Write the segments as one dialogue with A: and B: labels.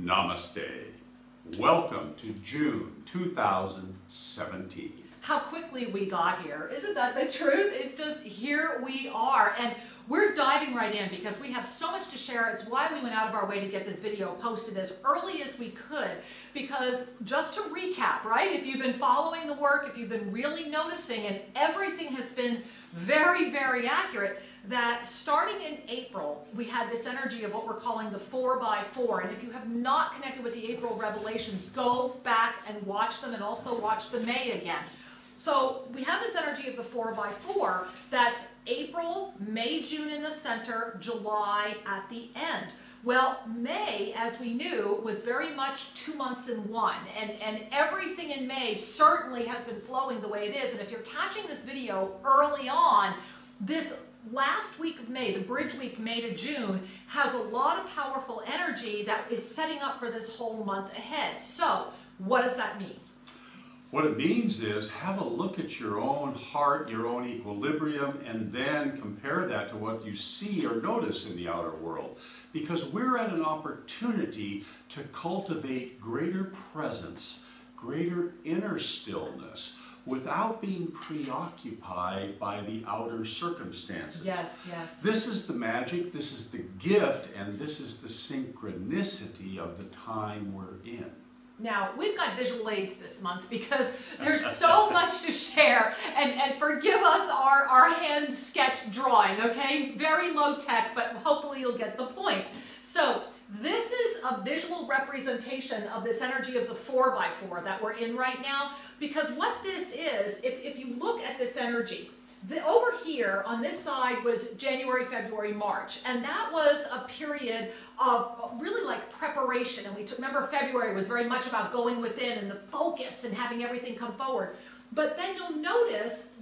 A: Namaste. Welcome to June 2017.
B: How quickly we got here. Isn't that the truth? It's just, here we are. And we're diving right in because we have so much to share. It's why we went out of our way to get this video posted as early as we could. Because just to recap, right? If you've been following the work, if you've been really noticing, and everything has been very, very accurate, that starting in April, we had this energy of what we're calling the 4x4. And if you have not connected with the April revelations, go back and watch them, and also watch the May again. So we have this energy of the 4x4 that's April, May, June in the center, July at the end. Well, May, as we knew, was very much 2 months in one, and everything in May certainly has been flowing the way it is. And if you're catching this video early on, this last week of May, the bridge week, May to June, has a lot of powerful energy that is setting up for this whole month ahead. So what does that mean?
A: What it means is have a look at your own heart, your own equilibrium, and then compare that to what you see or notice in the outer world. Because we're at an opportunity to cultivate greater presence, greater inner stillness, without being preoccupied by the outer circumstances.
B: Yes, yes.
A: This is the magic, this is the gift, and this is the synchronicity of the time we're in.
B: Now, we've got visual aids this month because there's so much to share, and forgive us our hand sketch drawing, okay? Very low tech, but hopefully you'll get the point. So this is a visual representation of this energy of the 4x4 that we're in right now, because what this is, if you look at this energy, over here on this side was January, February, March, and that was a period of really like preparation. And remember, February was very much about going within and the focus and having everything come forward. But then you'll notice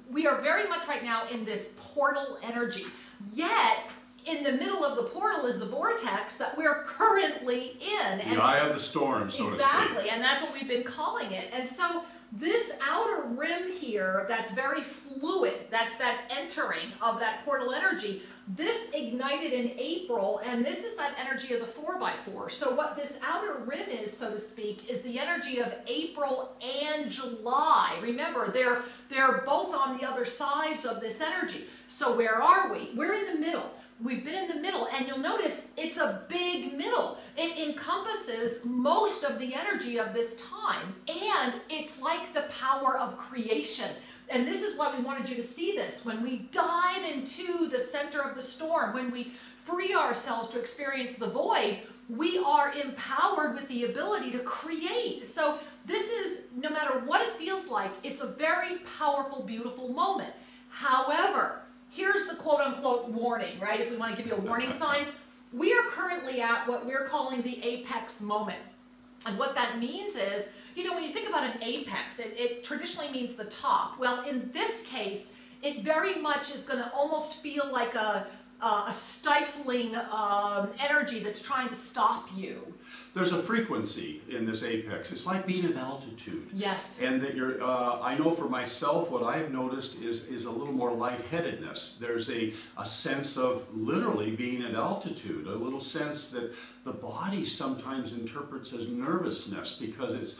B: we are very much right now in this portal energy. Yet in the middle of the portal is the vortex that we're currently in.
A: The eye of the storm, so to speak.
B: Exactly, and that's what we've been calling it. And so this outer rim here that's very fluid, that's that entering of that portal energy, this ignited in April, and this is that energy of the 4x4. So what this outer rim is, so to speak, is the energy of April and July. Remember, they're both on the other sides of this energy. So where are we? We're in the middle. We've been in the middle, and you'll notice it's a big middle. It encompasses most of the energy of this time, and it's like the power of creation. And this is why we wanted you to see this. When we dive into the center of the storm, when we free ourselves to experience the void, we are empowered with the ability to create. So this is, no matter what it feels like, it's a very powerful, beautiful moment. However, here's the quote-unquote warning, right? If we want to give you a warning sign, we are currently at what we're calling the apex moment. And what that means is, you know, when you think about an apex, it traditionally means the top. Well, in this case, it very much is going to almost feel like a stifling energy that's trying to stop you.
A: There's a frequency in this apex. It's like being at altitude.
B: Yes.
A: And that I know for myself, what I've noticed is a little more lightheadedness. There's a sense of literally being at altitude, a little sense that the body sometimes interprets as nervousness because it's,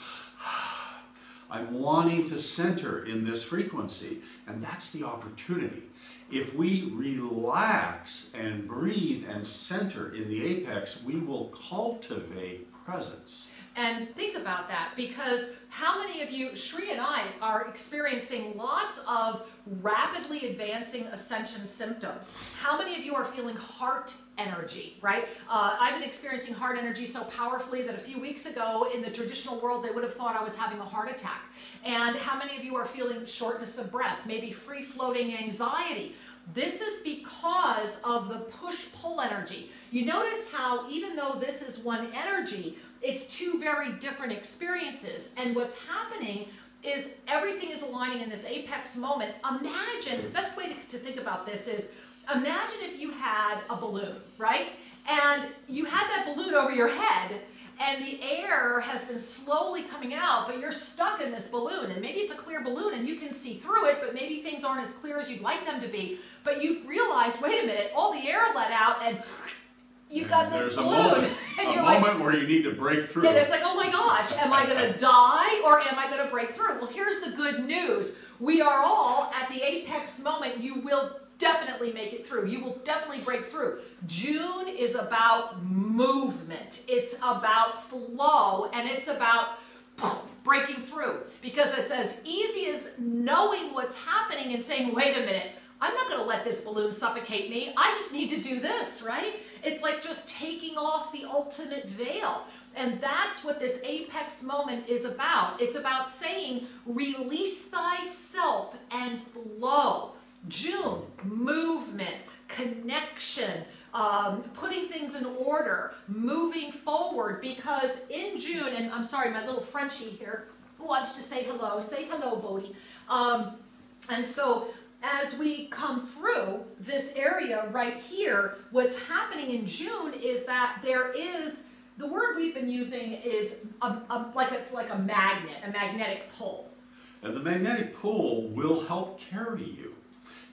A: I'm wanting to center in this frequency, and that's the opportunity. If we relax and breathe and center in the apex, we will cultivate presence.
B: And think about that, because how many of you, Shri and I, are experiencing lots of rapidly advancing ascension symptoms? How many of you are feeling heart energy, right? I've been experiencing heart energy so powerfully that a few weeks ago in the traditional world they would have thought I was having a heart attack. And how many of you are feeling shortness of breath, maybe free-floating anxiety? This is because of the push-pull energy. You notice how even though this is one energy, it's two very different experiences. And what's happening is everything is aligning in this apex moment. Imagine, the best way to think about this is, imagine if you had a balloon, right? And you had that balloon over your head, and the air has been slowly coming out, but you're stuck in this balloon. And maybe it's a clear balloon and you can see through it, but maybe things aren't as clear as you'd like them to be. But you've realized, wait a minute, all the air let out and you got this balloon. And you're like,
A: moment where you need to break through.
B: Yeah, it's like, oh my gosh, am I going to die or am I going to break through? Well, here's the good news. We are all at the apex moment. You will definitely make it through. You will definitely break through. June is about movement. It's about flow, and it's about breaking through, because it's as easy as knowing what's happening and saying, wait a minute, I'm not going to let this balloon suffocate me. I just need to do this, right? It's like just taking off the ultimate veil. And that's what this apex moment is about. It's about saying, release thyself and flow. June, movement, connection, putting things in order, moving forward, because in June, and I'm sorry, my little Frenchie here wants to say hello. Say hello, Bodhi. And so as we come through this area right here, what's happening in June is that there is, the word we've been using is it's like a magnet, a magnetic pull.
A: And the magnetic pull will help carry you.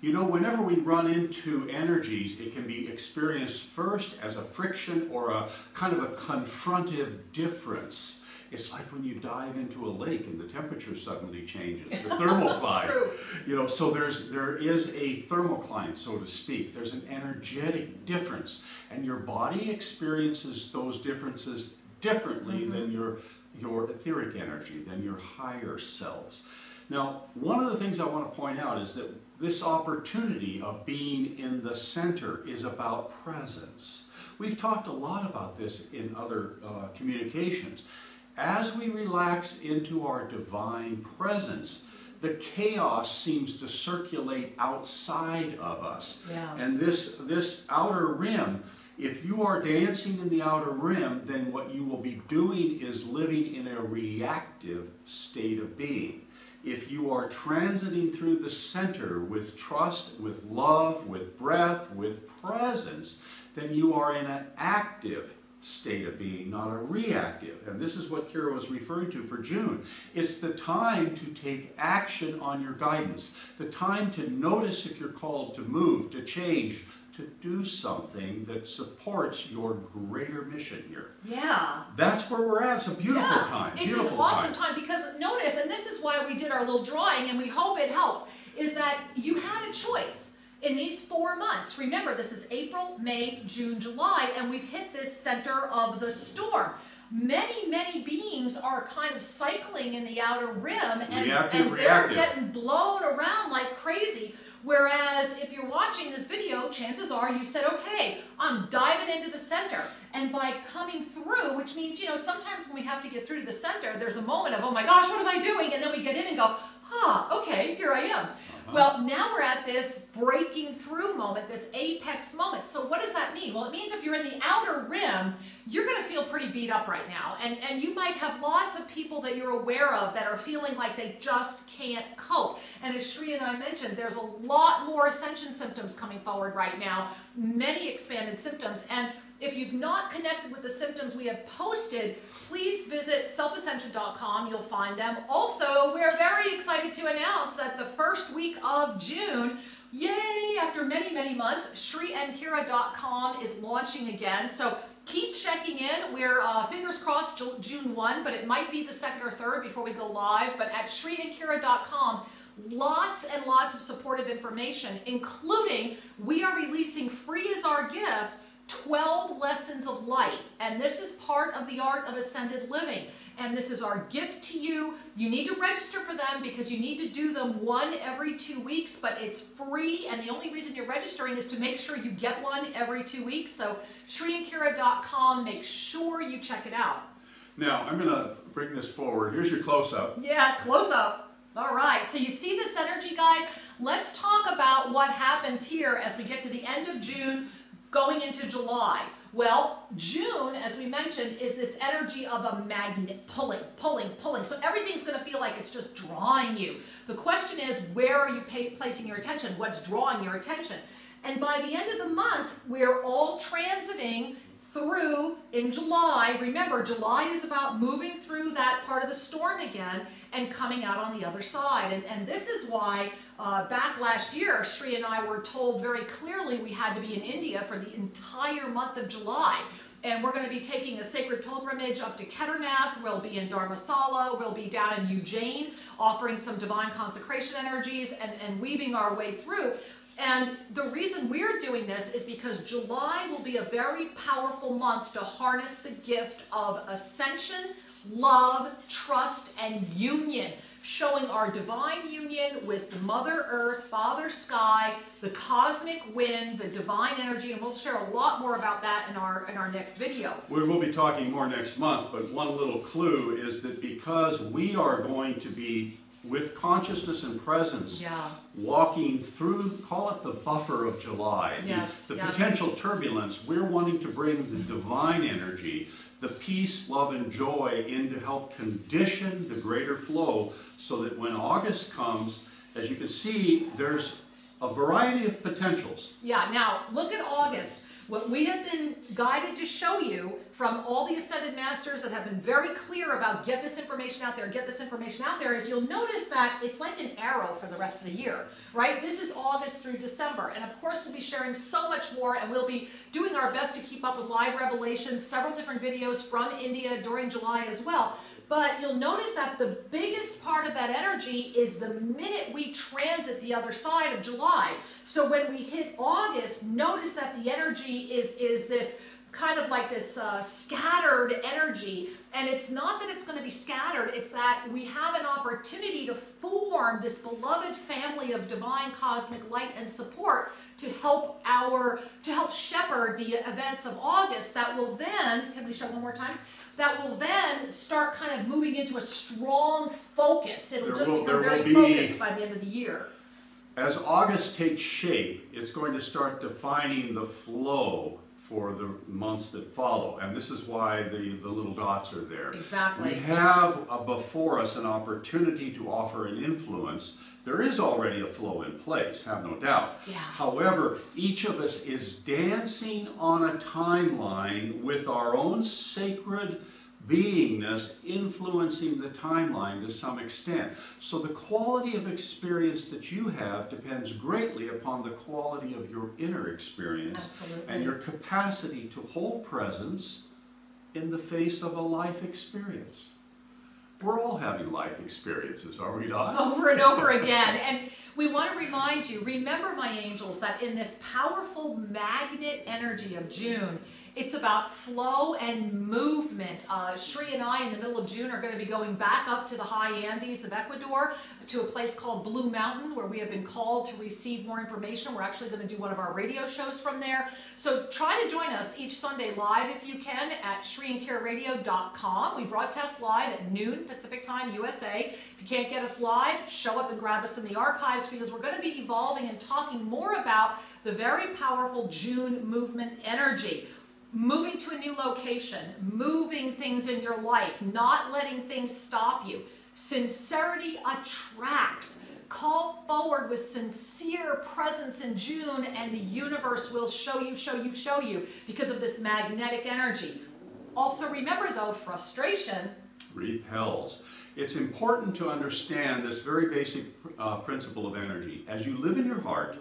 A: You know, whenever we run into energies, it can be experienced first as a friction or a kind of a confrontive difference. It's like when you dive into a lake and the temperature suddenly changes, the thermocline.
B: True.
A: You know, so there is a thermocline, so to speak. There's an energetic difference, and your body experiences those differences differently than your etheric energy, than your higher selves. Now, one of the things I want to point out is that this opportunity of being in the center is about presence. We've talked a lot about this in other communications. As we relax into our divine presence, the chaos seems to circulate outside of us.
B: Yeah.
A: And this outer rim, if you are dancing in the outer rim, then what you will be doing is living in a reactive state of being. If you are transiting through the center with trust, with love, with breath, with presence, then you are in an active state of being, not a reactive. And this is what Kira was referring to for June. It's the time to take action on your guidance, the time to notice if you're called to move, to change, to do something that supports your greater mission here.
B: Yeah.
A: That's where we're at. It's a beautiful time.
B: It's an awesome time, because notice, and this is why we did our little drawing, and we hope it helps, is that you had a choice in these 4 months. Remember, this is April, May, June, July, and we've hit this center of the storm. Many beings are kind of cycling in the outer rim, and they're getting blown around like crazy. Whereas if you're watching this video, chances are you said, okay, I'm diving into the center. And by coming through, which means, you know, sometimes when we have to get through to the center, there's a moment of, oh my gosh, what am I doing? And then we get in and go, okay, here I am. Well, now we're at this breaking through moment, this apex moment. So what does that mean? Well, it means if you're in the outer rim, you're going to feel pretty beat up right now. And you might have lots of people that you're aware of that are feeling like they just can't cope. And as Shri and I mentioned, there's a lot more ascension symptoms coming forward right now, many expanded symptoms. And if you've not connected with the symptoms we have posted, please visit selfascension.com. You'll find them. Also, we're very excited to announce that the first week of June, yay, after many months, shriandkira.com is launching again. So keep checking in. We're fingers crossed June 1, but it might be the 2nd or 3rd before we go live. But at shriandkira.com, lots and lots of supportive information, including we are releasing free as our gift 12 lessons of light, and this is part of the art of ascended living, and this is our gift to you. You need to register for them because you need to do them one every 2 weeks, but it's free, and the only reason you're registering is to make sure you get one every 2 weeks. So shriandkira.com, make sure you check it out.
A: Now I'm going to bring this forward. Here's your close-up.
B: Yeah, close-up. All right, so you see this energy, guys? Let's talk about what happens here as we get to the end of June, going into July. Well, June, as we mentioned, is this energy of a magnet pulling. So everything's going to feel like it's just drawing you. The question is, where are you placing your attention? What's drawing your attention? And by the end of the month, we're all transiting through in July. Remember, July is about moving through that part of the storm again and coming out on the other side. And this is why back last year, Shri and I were told very clearly we had to be in India for the entire month of July. And we're going to be taking a sacred pilgrimage up to Kedarnath. We'll be in Dharamsala. We'll be down in Ujjain, offering some divine consecration energies and weaving our way through. And the reason we're doing this is because July will be a very powerful month to harness the gift of ascension, love, trust, and union, showing our divine union with the Mother Earth, Father Sky, the cosmic wind, the divine energy, and we'll share a lot more about that in our next video.
A: We will be talking more next month, but one little clue is that because we are going to be with consciousness and presence, walking through, call it the buffer of July, the potential turbulence, we're wanting to bring the divine energy, the peace, love, and joy in to help condition the greater flow so that when August comes, as you can see, there's a variety of potentials.
B: Yeah, now look at August. What we have been guided to show you from all the Ascended Masters that have been very clear about get this information out there, get this information out there, is you'll notice that it's like an arrow for the rest of the year, right? This is August through December. And of course, we'll be sharing so much more, and we'll be doing our best to keep up with live revelations, several different videos from India during July as well. But you'll notice that the biggest part of that energy is the minute we transit the other side of July. So when we hit August, notice that the energy is this kind of like this scattered energy. And it's not that it's going to be scattered, it's that we have an opportunity to form this beloved family of divine cosmic light and support to help shepherd the events of August that will then, can we show one more time? That will then start kind of moving into a strong focus. It'll just become very focused by the end of the year.
A: As August takes shape, it's going to start defining the flow for the months that follow. And this is why the little dots are there.
B: Exactly.
A: We have before us an opportunity to offer an influence. There is already a flow in place, have no doubt.
B: Yeah.
A: However, each of us is dancing on a timeline with our own sacred beingness influencing the timeline to some extent. So the quality of experience that you have depends greatly upon the quality of your inner experience.
B: Absolutely.
A: And your capacity to hold presence in the face of a life experience. We're all having life experiences, are we not?
B: Over and over again. And we want to remind you, remember, my angels, that in this powerful magnet energy of June, it's about flow and movement. Shri and I, in the middle of June, are going to be going back up to the high Andes of Ecuador to a place called Blue Mountain, where we have been called to receive more information. We're actually going to do one of our radio shows from there. So try to join us each Sunday live if you can at shriandkiraradio.com. We broadcast live at noon Pacific Time, USA. If you can't get us live, show up and grab us in the archives, because we're going to be evolving and talking more about the very powerful June movement energy. Moving to a new location, moving things in your life, not letting things stop you. Sincerity attracts. Call forward with sincere presence in June, and the universe will show you because of this magnetic energy. Also remember, though, frustration
A: repels. It's important to understand this very basic principle of energy. As you live in your heart,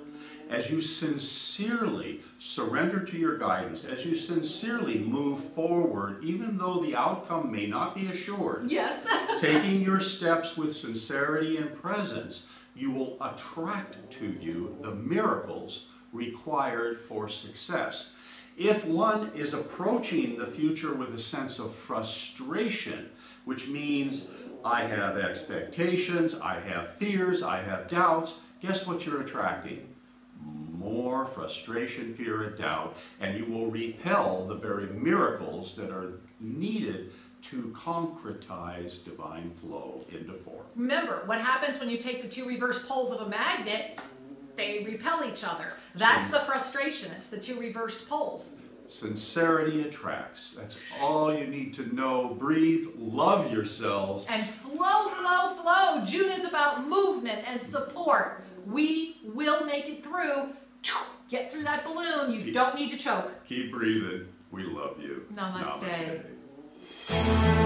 A: as you sincerely surrender to your guidance, as you sincerely move forward, even though the outcome may not be assured,
B: yes,
A: taking your steps with sincerity and presence, you will attract to you the miracles required for success. If one is approaching the future with a sense of frustration, which means I have expectations, I have fears, I have doubts, guess what you're attracting? More frustration, fear, and doubt, and you will repel the very miracles that are needed to concretize divine flow into form.
B: Remember, what happens when you take the two reverse poles of a magnet? They repel each other. That's the frustration. It's the two reversed poles.
A: Sincerity attracts. That's all you need to know. Breathe, love yourselves.
B: And flow, flow, flow. June is about movement and support. We will make it through. Get through that balloon. You don't need to choke.
A: Keep breathing. We love you.
B: Namaste.
A: Namaste.